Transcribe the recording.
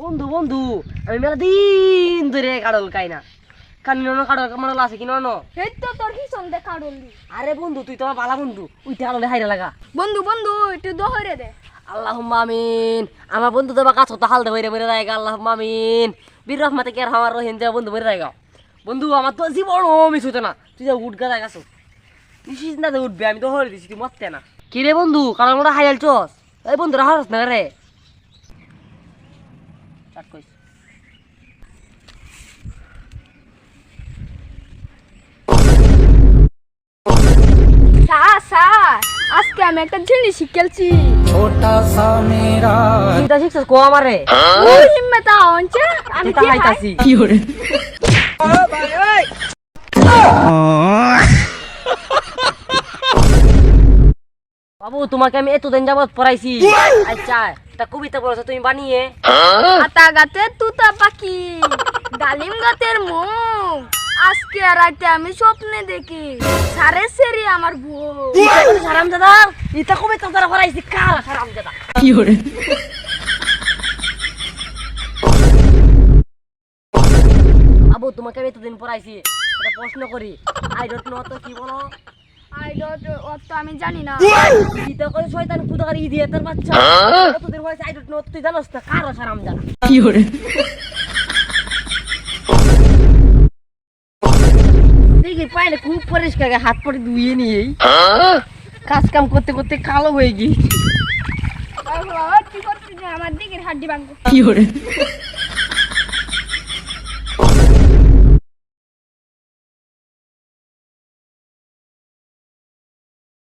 বন্ধু বন্ধু আমি মেলা দিন ধরে কাড়ল খাই না কারণ কাড়ল কামড় আছে কিনো ন এই তো তোর কি সন্দেহ কাড়লি। আরে বন্ধু তুই তো আমার বালা বন্ধু উইটা কাড়লে হাইরা লাগা বন্ধু বন্ধু একটু দহরে দে। আল্লাহুম্মা আমিন আমার বন্ধু তো বা কাছ তো হাল দে বইরে বইরে রায়গা আল্লাহুম্মা আমিন বীর রহমাতে কে আমার রহিন যা বন্ধু বইরে রায়গা বন্ধু আমার তো জীবন মিস হতো না তুই যা উঠ গা গাছ নিশিস না উঠবে আমি তো হরে দিছি তুই মরতে না কি রে বন্ধু কারণ ওরা হাইল চস এই বন্ধুরা হারস না রে চাট কইস আজকে আমি একটা জিনিস শিখেছি। छोटा सा मेरा তুই তা শিখছস কো আমারে ও হিম্মত আওনছে আমি তা হাইতাছি की हो रे বাবু তোমাকে আমি এতদিন যাবত পড়াইছি আচ্ছা তা কবিতা পড়াছো তুমি বানিয়ে আতা গাতে তুতা পাখি ডালিম গাতের মুখ আজকে রাতে আমি স্বপ্নে দেখি সারে সেরি আমার বউ। সারাম দাদা এটা কবিতা দ্বারা পড়াইছি কার সারাম দাদা की हो रे বাবু তোমাকে আমি এতদিন পড়াইছি এটা প্রশ্ন করি আই ডোন্ট নো তো কি বলো আই ডোন্ট অত আমি জানি না। গীতা করে শয়তান কুদার ইডিয়েতের বাচ্চা কতদিন হয়েছে আই ডোন্ট নো তুই জানোস না কার সারাম দাদা की हो रे দেখি পাইলে খুব পরিষ্কার হাত পরে ধুয়ে নিয়ে কাজ কাম করতে করতে কালো হয়ে গিয়েছি কি করছিস আমার দিকের হাড্ডি ভাঙবো। की हो रे